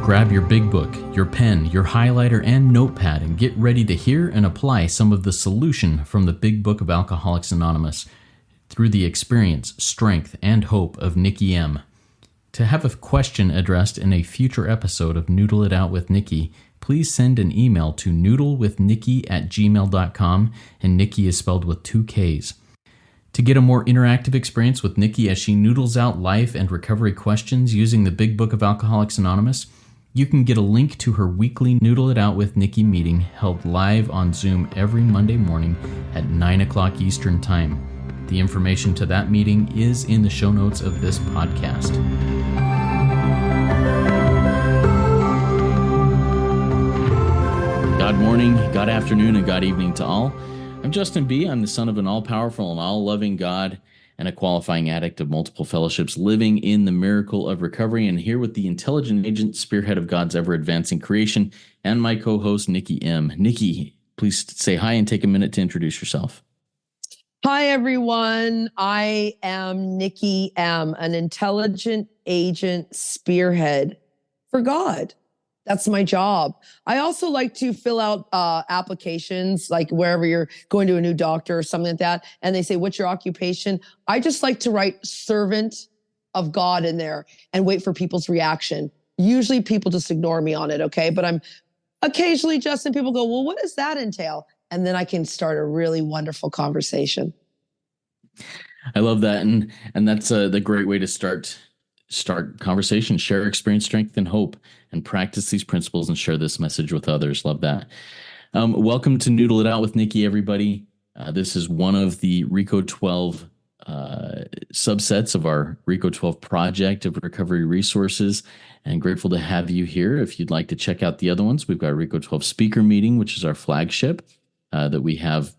Grab your big book, your pen, your highlighter, and notepad and get ready to hear and apply some of the solution from the Big Book of Alcoholics Anonymous through the experience, strength, and hope of Nikki M. To have a question addressed in a future episode of Noodle It Out with Nikki, please send an email to noodlewithnikki@gmail.com, and Nikki is spelled with 2 Ks. To get a more interactive experience with Nikki as she noodles out life and recovery questions using the Big Book of Alcoholics Anonymous, you can get a link to her weekly Noodle It Out with Nikki meeting held live on Zoom every Monday morning at 9 o'clock Eastern Time. The information to that meeting is in the show notes of this podcast. God morning, God afternoon, and God evening to all. I'm Justin B. I'm the son of an all-powerful and all-loving God and a qualifying addict of multiple fellowships, living in the miracle of recovery, and here with the intelligent agent, spearhead of God's ever-advancing creation, and my co-host, Nikki M. Nikki, please say hi and take a minute to introduce yourself. Hi, everyone. I am Nikki M, an intelligent agent spearhead for God. That's my job. I also like to fill out applications, like wherever you're going to a new doctor or something like that, and they say, what's your occupation? I just like to write servant of God in there and wait for people's reaction. Usually people just ignore me on it, okay? But I'm occasionally, Justin, people go, well, what does that entail? And then I can start a really wonderful conversation. I love that. And that's the great way to start conversation, share experience, strength, and hope, and practice these principles and share this message with others. Love that. Welcome to Noodle It Out with Nikki, everybody. This is one of the RICO 12 subsets of our RICO 12 project of recovery resources, and grateful to have you here. If you'd like to check out the other ones, we've got RICO 12 speaker meeting, which is our flagship that we have,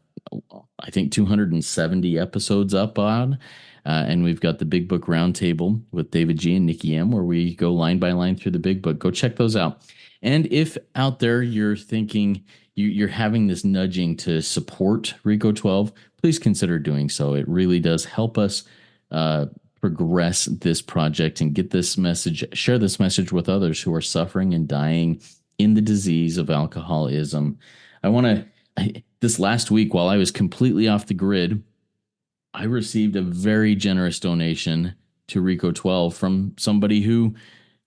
I think, 270 episodes up on. And we've got the Big Book Roundtable with David G and Nikki M, where we go line by line through the Big Book. Go check those out. And if out there you're thinking you're having this nudging to support RICO 12, please consider doing so. It really does help us progress this project and get this message, share this message with others who are suffering and dying in the disease of alcoholism. This last week, while I was completely off the grid, I received a very generous donation to RICO 12 from somebody who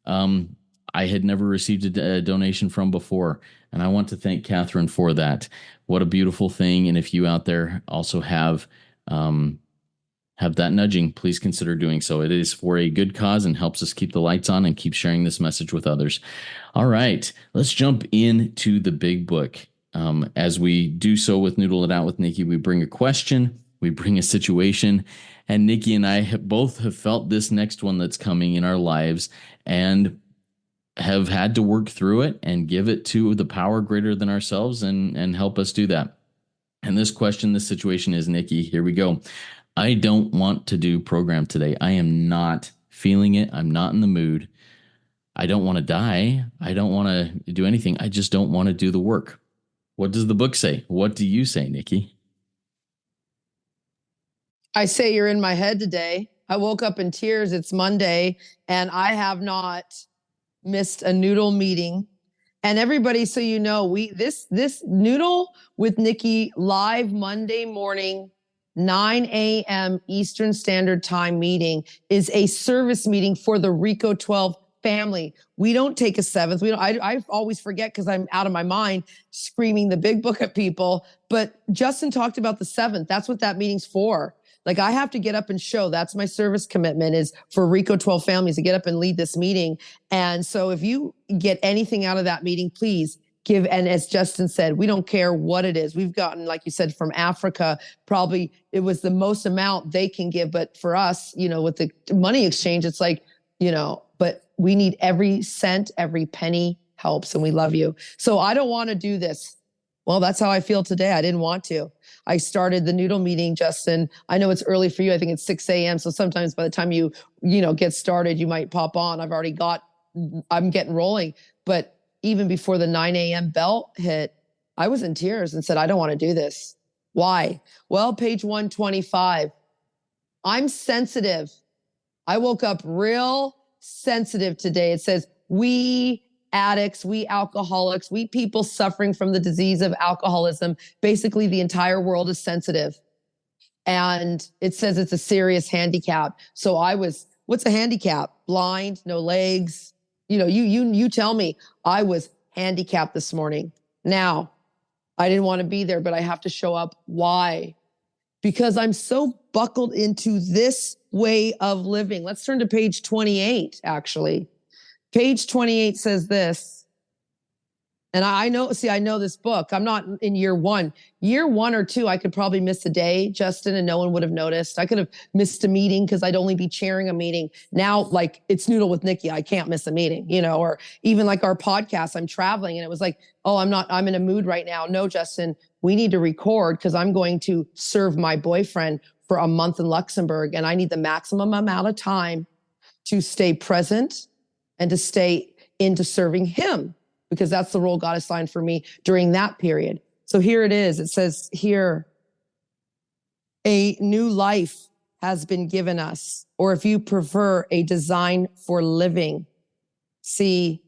I had never received a donation from before. And I want to thank Catherine for that. What a beautiful thing. And if you out there also have that nudging, please consider doing so. It is for a good cause and helps us keep the lights on and keep sharing this message with others. All right, let's jump into the Big Book. As we do so with Noodle It Out with Nikki, we bring a question, we bring a situation, and Nikki and I both have felt this next one that's coming in our lives and have had to work through it and give it to the power greater than ourselves and help us do that. And this question, this situation is, Nikki, here we go. I don't want to do program today. I am not feeling it. I'm not in the mood. I don't want to die. I don't want to do anything. I just don't want to do the work. What does the book say? What do you say, Nikki? I say you're in my head today. I woke up in tears. It's Monday, and I have not missed a Noodle meeting. And everybody, so you know, this Noodle with Nikki live Monday morning, 9 a.m. Eastern Standard Time meeting is a service meeting for the RICO 12 family. We don't take a seventh. I always forget because I'm out of my mind screaming the Big Book at people. But Justin talked about the seventh. That's what that meeting's for. Like, I have to get up and show. That's my service commitment, is for RICO 12 families to get up and lead this meeting. And so if you get anything out of that meeting, please give. And as Justin said, we don't care what it is. We've gotten, like you said, from Africa, probably it was the most amount they can give. But for us, with the money exchange, it's like, but we need every cent, every penny helps. And we love you. So I don't want to do this. Well, that's how I feel today. I didn't want to. I started the Noodle meeting, Justin. I know it's early for you. I think it's 6 a.m. So sometimes by the time you get started, you might pop on. I'm getting rolling. But even before the 9 a.m. bell hit, I was in tears and said, I don't want to do this. Why? Well, page 125. I'm sensitive. I woke up real sensitive today. It says, we addicts, we alcoholics, we people suffering from the disease of alcoholism, basically the entire world is sensitive. And it says it's a serious handicap. So what's a handicap? Blind, no legs. You tell me. I was handicapped this morning. Now, I didn't want to be there, but I have to show up. Why? Because I'm so buckled into this way of living. Let's turn to page 28, actually. Page 28 says this. And I know this book. I'm not in year one. Year 1 or 2, I could probably miss a day, Justin, and no one would have noticed. I could have missed a meeting because I'd only be chairing a meeting. Now, like, it's Noodle with Nikki. I can't miss a meeting, or even like our podcast, I'm traveling and it was like, oh, I'm in a mood right now. No, Justin, we need to record because I'm going to serve my boyfriend for a month in Luxembourg. And I need the maximum amount of time to stay present and to stay into serving him, because that's the role God assigned for me during that period. So here it is. It says here, a new life has been given us, or if you prefer, a design for living. See,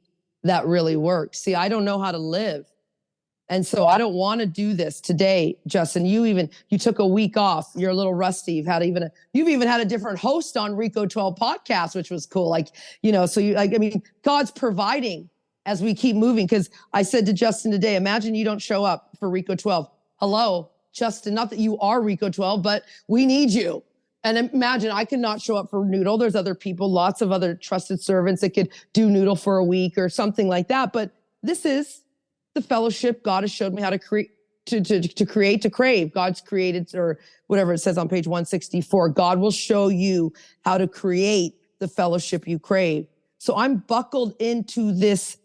that really works. See, I don't know how to live. And so I don't want to do this today, Justin. You took a week off. You're a little rusty. You've even had a different host on Rico 12 podcast, which was cool. God's providing as we keep moving. Because I said to Justin today, imagine you don't show up for Rico 12. Hello, Justin, not that you are Rico 12, but we need you. And imagine I could not show up for Noodle. There's other people, lots of other trusted servants that could do Noodle for a week or something like that. But this is the fellowship God has showed me how to create, to crave. God's created, or whatever it says on page 164. God will show you how to create the fellowship you crave. So I'm buckled into this.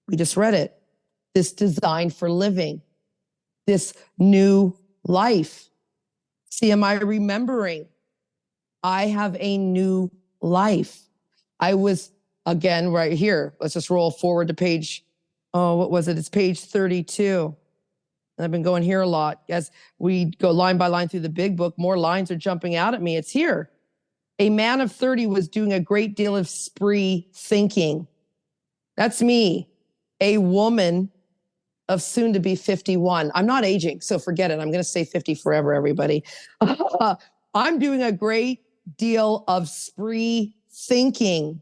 We just read it. This design for living, this new life. See, am I remembering? I have a new life. I was, again, right here. Let's just roll forward to page, what was it? It's page 32. And I've been going here a lot. As we go line by line through the big book, more lines are jumping out at me. It's here. A man of 30 was doing a great deal of spree thinking. That's me. A woman of soon to be 51. I'm not aging, so forget it. I'm going to stay 50 forever, everybody. I'm doing a great deal of spree thinking.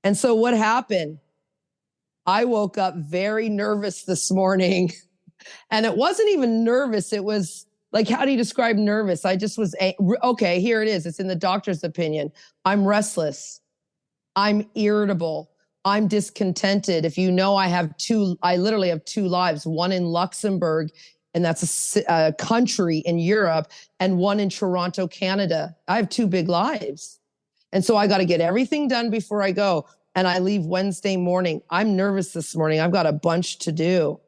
And so what happened? I woke up very nervous this morning. And it wasn't even nervous. It was like, how do you describe nervous? I just was, okay, here it is. It's in the doctor's opinion. I'm restless. I'm irritable. I'm discontented. If you know, I literally have 2 lives, one in Luxembourg, and that's a country in Europe, and one in Toronto, Canada. I have 2 big lives. And so I got to get everything done before I go. And I leave Wednesday morning. I'm nervous this morning. I've got a bunch to do.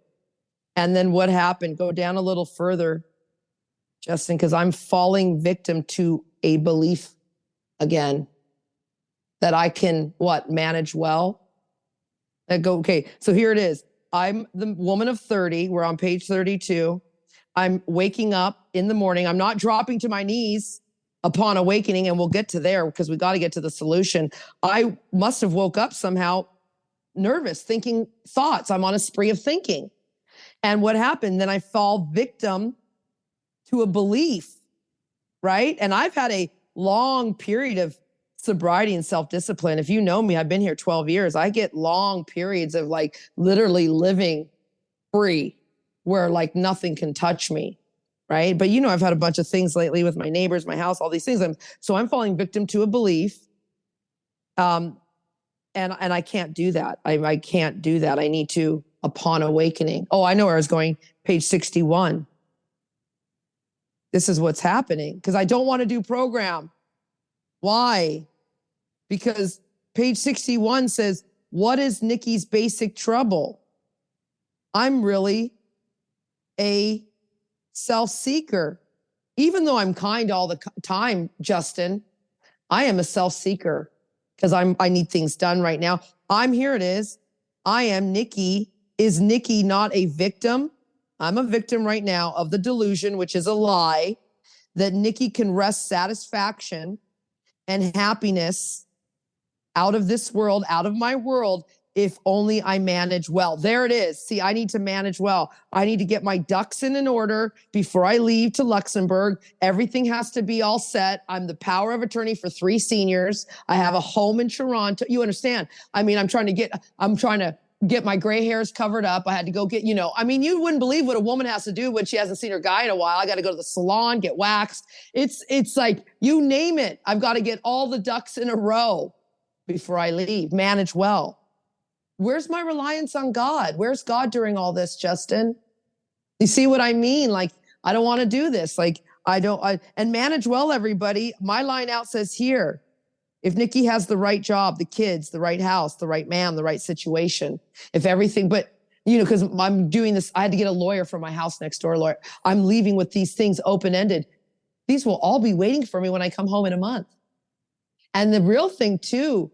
And then what happened? Go down a little further, Justin, because I'm falling victim to a belief again that I can, manage well. I go, okay, so here it is. I'm the woman of 30. We're on page 32. I'm waking up in the morning. I'm not dropping to my knees upon awakening, and we'll get to there because we got to get to the solution. I must have woke up somehow nervous, thinking thoughts. I'm on a spree of thinking. And what happened? Then I fall victim to a belief, right? And I've had a long period of sobriety and self-discipline. If you know me, I've been here 12 years. I get long periods of like literally living free where like nothing can touch me, right? But I've had a bunch of things lately with my neighbors, my house, all these things. So I'm falling victim to a belief. And I can't do that. I can't do that. I need to, upon awakening. Oh, I know where I was going. Page 61. This is what's happening because I don't want to do program. Why? Because page 61 says, what is Nikki's basic trouble? I'm really a self-seeker. Even though I'm kind all the time, Justin, I am a self-seeker because I need things done right now. Here it is. I am Nikki. Is Nikki not a victim? I'm a victim right now of the delusion, which is a lie, that Nikki can wrest satisfaction and happiness out of this world, out of my world, if only I manage well. There it is. See, I need to manage well. I need to get my ducks in an order before I leave to Luxembourg. Everything has to be all set. I'm the power of attorney for 3 seniors. I have a home in Toronto. You understand? I mean, I'm trying to get my gray hairs covered up. I had to go get, I mean, you wouldn't believe what a woman has to do when she hasn't seen her guy in a while. I got to go to the salon, get waxed. It's like, you name it. I've got to get all the ducks in a row before I leave. Manage well. Where's my reliance on God? Where's God during all this, Justin? You see what I mean? Like, I don't want to do this. Like, and manage well, everybody. My line out says here, if Nikki has the right job, the kids, the right house, the right man, the right situation, if everything, but because I'm doing this, I had to get a lawyer for my house next door lawyer. I'm leaving with these things open-ended. These will all be waiting for me when I come home in a month. And the real thing too,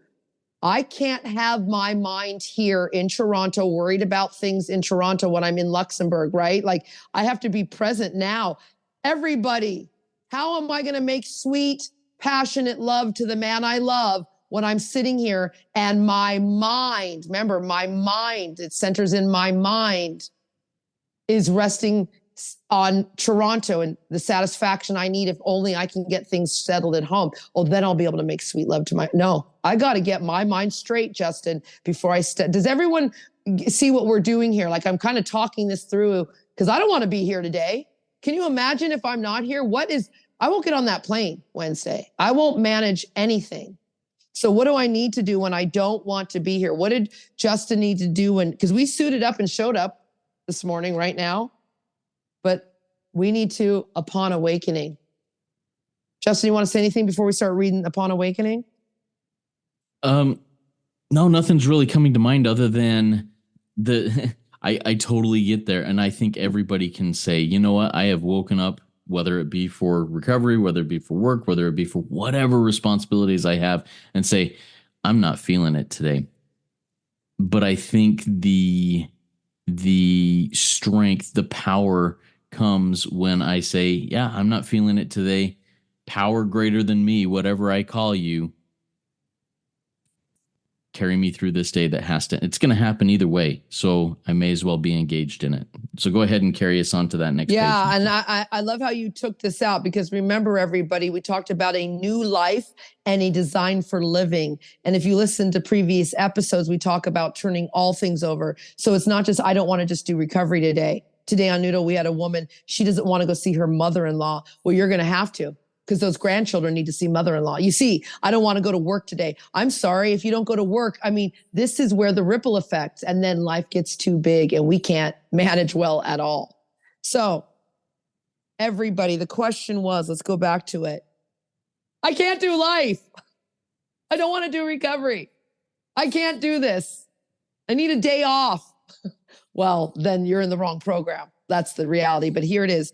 I can't have my mind here in Toronto worried about things in Toronto when I'm in Luxembourg, right? Like, I have to be present now. Everybody, how am I going to make sweet, passionate love to the man I love when I'm sitting here and my mind, remember, my mind, it centers in my mind, is resting on Toronto and the satisfaction I need if only I can get things settled at home. Oh, then I'll be able to make sweet love to no, I got to get my mind straight, Justin, before I does everyone see what we're doing here? Like, I'm kind of talking this through because I don't want to be here today. Can you imagine if I'm not here? I won't get on that plane Wednesday. I won't manage anything. So what do I need to do when I don't want to be here? What did Justin need to do because we suited up and showed up this morning right now? But we need to, upon awakening. Justin, you want to say anything before we start reading Upon Awakening? No, nothing's really coming to mind other than I totally get there. And I think everybody can say, you know what? I have woken up, whether it be for recovery, whether it be for work, whether it be for whatever responsibilities I have, and say, I'm not feeling it today. But I think the strength, the power comes when I say, yeah, I'm not feeling it today. Power greater than me, whatever I call you, carry me through this day it's going to happen either way. So I may as well be engaged in it. So go ahead and carry us on to that next page. Yeah, and I love how you took this out because remember, everybody, we talked about a new life and a design for living. And if you listen to previous episodes, we talk about turning all things over. So it's not just, I don't want to just do recovery today. Today on Noodle, we had a woman, she doesn't want to go see her mother-in-law. Well, you're going to have to, because those grandchildren need to see mother-in-law. You see, I don't want to go to work today. I'm sorry if you don't go to work. I mean, this is where the ripple effect, and then life gets too big and we can't manage well at all. So everybody, the question was, let's go back to it. I can't do life. I don't want to do recovery. I can't do this. I need a day off. Well, then you're in the wrong program. That's the reality. But here it is.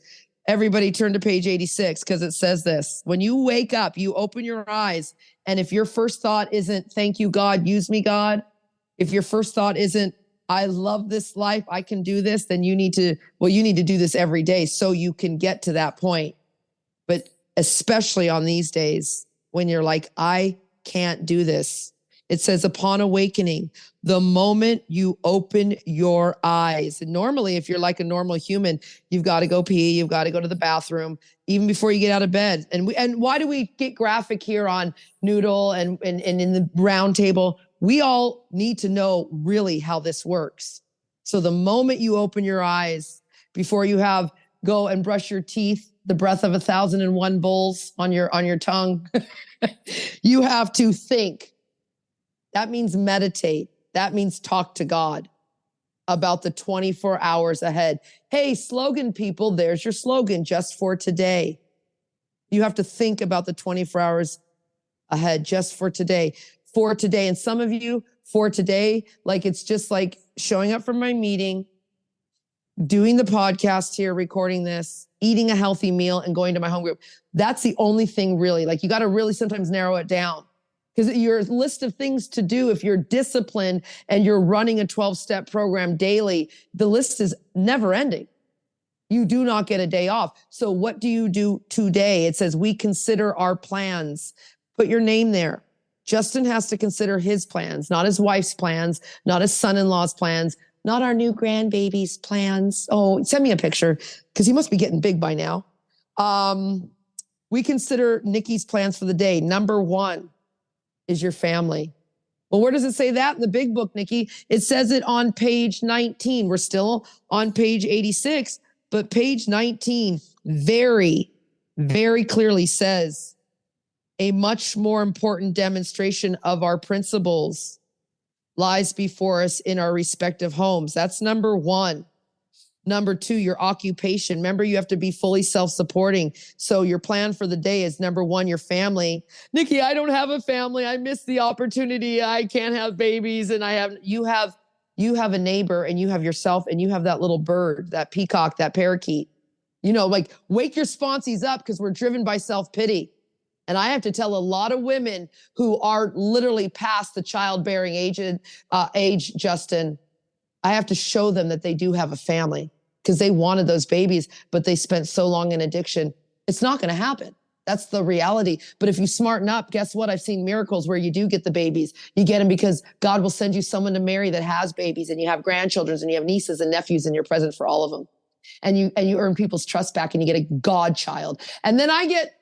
Everybody turn to page 86 because it says this. When you wake up, you open your eyes. And if your first thought isn't, thank you, God, use me, God. If your first thought isn't, I love this life, I can do this, then you need to do this every day so you can get to that point. But especially on these days when you're like, I can't do this. It says, upon awakening, the moment you open your eyes. And normally, if you're like a normal human, you've got to go pee, you've got to go to the bathroom, even before you get out of bed. And why do we get graphic here on Noodle and in the round table? We all need to know really how this works. So the moment you open your eyes, before you go and brush your teeth, the breath of 1,001 bulls on your tongue, you have to think. That means meditate. That means talk to God about the 24 hours ahead. Hey, slogan people, there's your slogan, just for today. You have to think about the 24 hours ahead, just for today. For today. And some of you, for today, like it's just like showing up for my meeting, doing the podcast here, recording this, eating a healthy meal, and going to my home group. That's the only thing really. Like you got to really sometimes narrow it down. Because your list of things to do, if you're disciplined and you're running a 12-step program daily, the list is never ending. You do not get a day off. So what do you do today? It says, we consider our plans. Put your name there. Justin has to consider his plans, not his wife's plans, not his son-in-law's plans, not our new grandbaby's plans. Oh, send me a picture because he must be getting big by now. We consider Nikki's plans for the day. Number one is your family. Well, where does it say that in the big book, Nikki? It says it on page 19. We're still on page 86, but page 19 very, very clearly says a much more important demonstration of our principles lies before us in our respective homes. That's number one. Number two, your occupation. Remember, you have to be fully self-supporting. So your plan for the day is number one, your family. Nikki, I don't have a family. I missed the opportunity. I can't have babies. And you have a neighbor and you have yourself and you have that little bird, that peacock, that parakeet. Like wake your sponsees up because we're driven by self-pity. And I have to tell a lot of women who are literally past the childbearing age, Justin, I have to show them that they do have a family because they wanted those babies, but they spent so long in addiction. It's not going to happen. That's the reality. But if you smarten up, guess what? I've seen miracles where you do get the babies. You get them because God will send you someone to marry that has babies, and you have grandchildren and you have nieces and nephews and you're present for all of them. And you earn people's trust back and you get a godchild. And then I get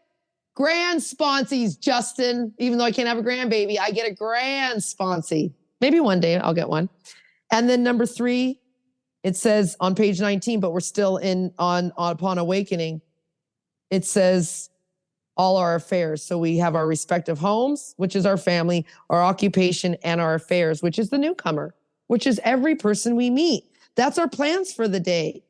grand sponsees, Justin. Even though I can't have a grandbaby, I get a grand sponsee. Maybe one day I'll get one. And then number three, it says on page 19, but we're still on upon awakening. It says all our affairs. So we have our respective homes, which is our family, our occupation, and our affairs, which is the newcomer, which is every person we meet. That's our plans for the day.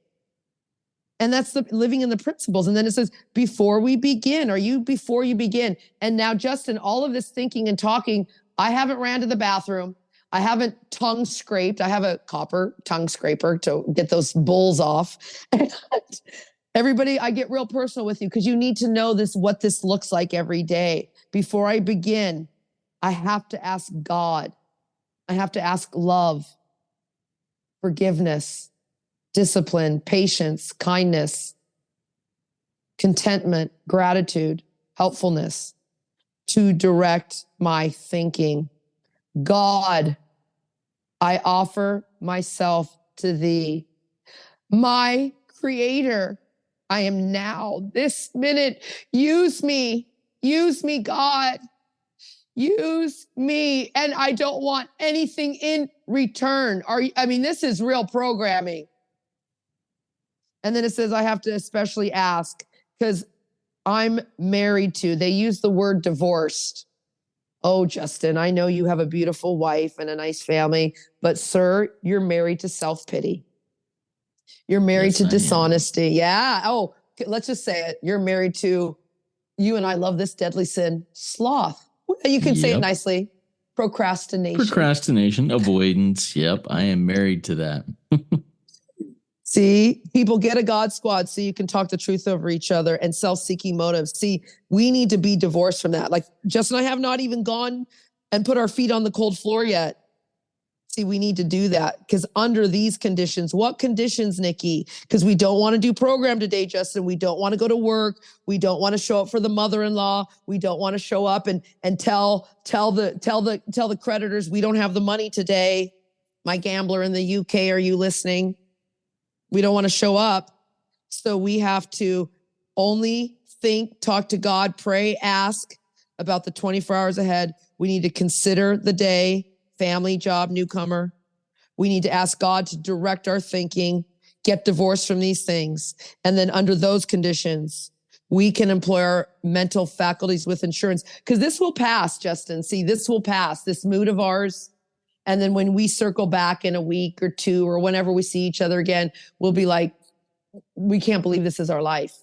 And that's the living in the principles. And then it says, before we begin, before you begin? And now, Justin, all of this thinking and talking, I haven't ran to the bathroom. I haven't tongue scraped. I have a copper tongue scraper to get those bulls off. Everybody, I get real personal with you because you need to know what this looks like every day. Before I begin, I have to ask God. I have to ask love, forgiveness, discipline, patience, kindness, contentment, gratitude, helpfulness to direct my thinking. God, I offer myself to thee, my creator. I am now, this minute. Use me, God. Use me. And I don't want anything in return. This is real programming. And then it says, I have to especially ask because I'm married to, they use the word divorced. Oh, Justin, I know you have a beautiful wife and a nice family, but sir, you're married to self-pity. You're married to dishonesty. Yeah. Oh, let's just say it. You're married to, you and I love this deadly sin, sloth. You can say it nicely. Procrastination, avoidance. Yep. I am married to that. See, people get a God squad so you can talk the truth over each other and self-seeking motives. See, we need to be divorced from that. Like Justin and I have not even gone and put our feet on the cold floor yet. See, we need to do that because under these conditions, what conditions, Nikki? Because we don't want to do program today, Justin. We don't want to go to work. We don't want to show up for the mother-in-law. We don't want to show up and tell the creditors we don't have the money today. My gambler in the UK, are you listening? We don't want to show up. So we have to only think, talk to God, pray, ask about the 24 hours ahead. We need to consider the day, family, job, newcomer. We need to ask God to direct our thinking, get divorced from these things. And then under those conditions, we can employ our mental faculties with insurance because this will pass, Justin. See, this will pass, this mood of ours. And then when we circle back in a week or two or whenever we see each other again, we'll be like, we can't believe this is our life.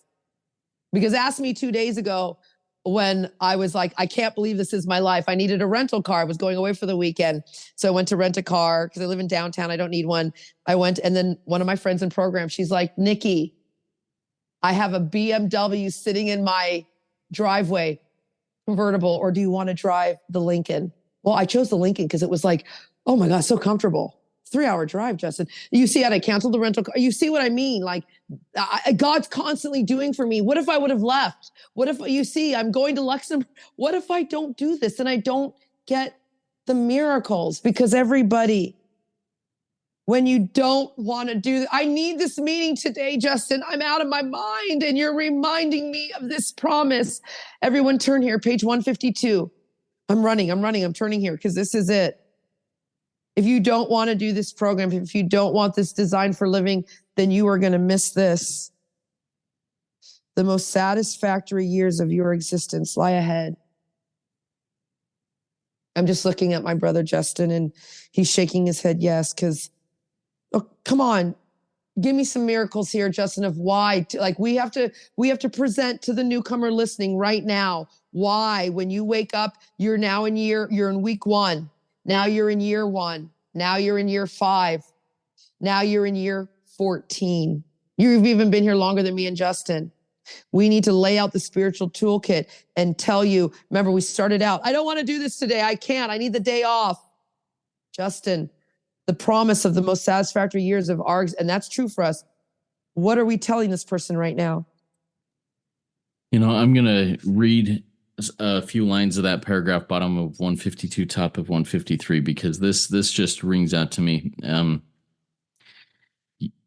Because ask me 2 days ago when I was like, I can't believe this is my life. I needed a rental car. I was going away for the weekend. So I went to rent a car because I live in downtown. I don't need one. I went, and then one of my friends in program, she's like, Nikki, I have a BMW sitting in my driveway, convertible, or do you want to drive the Lincoln? Well, I chose the Lincoln because it was like, oh my God, so comfortable. 3-hour drive, Justin. You see, I canceled the rental car. You see what I mean? Like God's constantly doing for me. What if I would have left? What if, you see, I'm going to Luxembourg. What if I don't do this and I don't get the miracles, because everybody, when you don't want to do, I need this meeting today, Justin. I'm out of my mind, and you're reminding me of this promise. Everyone turn here, page 152. I'm turning here because this is it. If you don't want to do this program, if you don't want this design for living, then you are going to miss this. The most satisfactory years of your existence lie ahead. I'm just looking at my brother, Justin, and he's shaking his head yes, because, oh, come on. Give me some miracles here, Justin, of why. We have to present to the newcomer listening right now why, when you wake up, you're in week 1. Now you're in year 1. Now you're in year 5. Now you're in year 14. You've even been here longer than me and Justin. We need to lay out the spiritual toolkit and tell you, remember, we started out, I don't want to do this today. I can't. I need the day off. Justin, the promise of the most satisfactory years of ours, and that's true for us. What are we telling this person right now? I'm going to read a few lines of that paragraph, bottom of 152, top of 153, because this just rings out to me.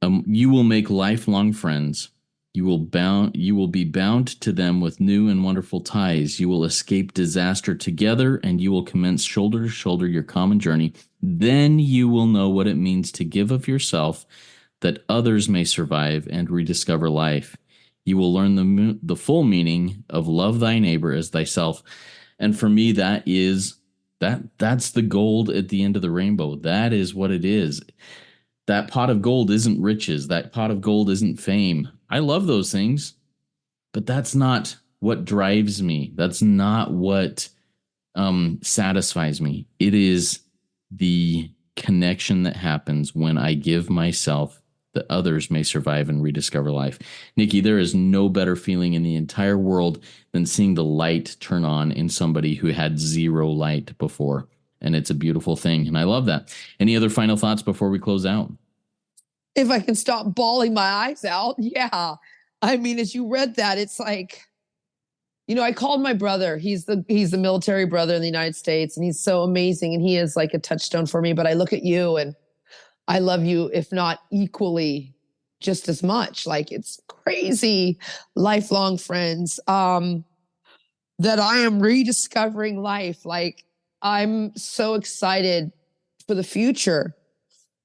You will make lifelong friends. You will be bound to them with new and wonderful ties. You will escape disaster together, and you will commence shoulder to shoulder your common journey. Then you will know what it means to give of yourself that others may survive and rediscover life. You will learn the full meaning of love thy neighbor as thyself. And for me, that's the gold at the end of the rainbow. That is what it is. That pot of gold isn't riches. That pot of gold isn't fame. I love those things, but that's not what drives me. That's not what satisfies me. It is the connection that happens when I give myself that others may survive and rediscover life. Nikki, there is no better feeling in the entire world than seeing the light turn on in somebody who had zero light before. And it's a beautiful thing. And I love that. Any other final thoughts before we close out? If I can stop bawling my eyes out. Yeah. I mean, as you read that, it's like, I called my brother. He's the military brother in the United States, and he's so amazing. And he is like a touchstone for me. But I look at you and I love you, if not equally, just as much. Like, it's crazy. Lifelong friends, that I am rediscovering life. Like, I'm so excited for the future.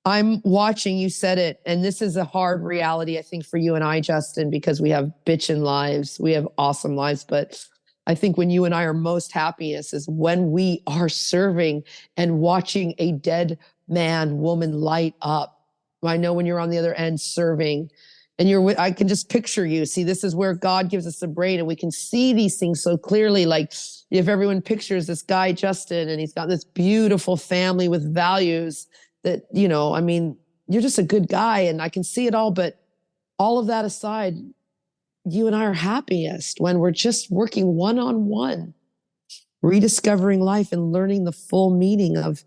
I'm watching, you said it, and this is a hard reality, I think, for you and I, Justin, because we have bitchin' lives. We have awesome lives. But I think when you and I are most happiest is when we are serving and watching a dead man, woman light up. I know when you're on the other end serving, and I can just picture you. See, this is where God gives us a brain, and we can see these things so clearly. Like, if everyone pictures this guy, Justin, and he's got this beautiful family with values that, you're just a good guy, and I can see it all. But all of that aside, you and I are happiest when we're just working one-on-one, rediscovering life and learning the full meaning of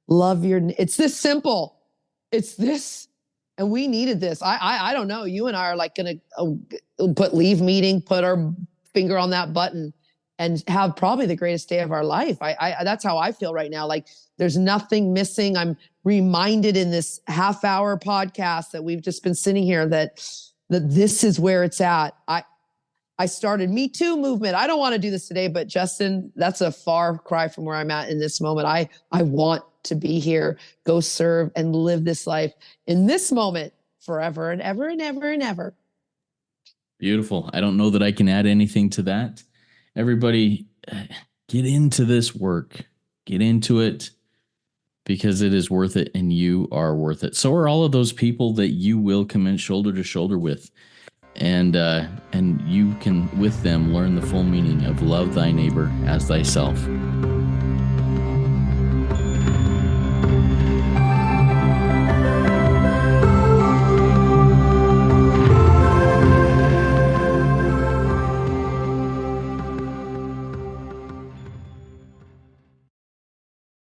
love it's this simple. It's this. And we needed this. I don't know. You and I are like going to leave meeting, put our finger on that button, and have probably the greatest day of our life. That's how I feel right now. Like, there's nothing missing. I'm reminded in this half-hour podcast that we've just been sitting here that this is where it's at. I started Me Too movement. I don't want to do this today, but Justin, that's a far cry from where I'm at in this moment. I want to be here, go serve, and live this life in this moment forever and ever and ever and ever. Beautiful. I don't know that I can add anything to that. Everybody, get into this work. Get into it, because it is worth it, and you are worth it. So are all of those people that you will commence shoulder to shoulder with. And you can, with them, learn the full meaning of love thy neighbor as thyself.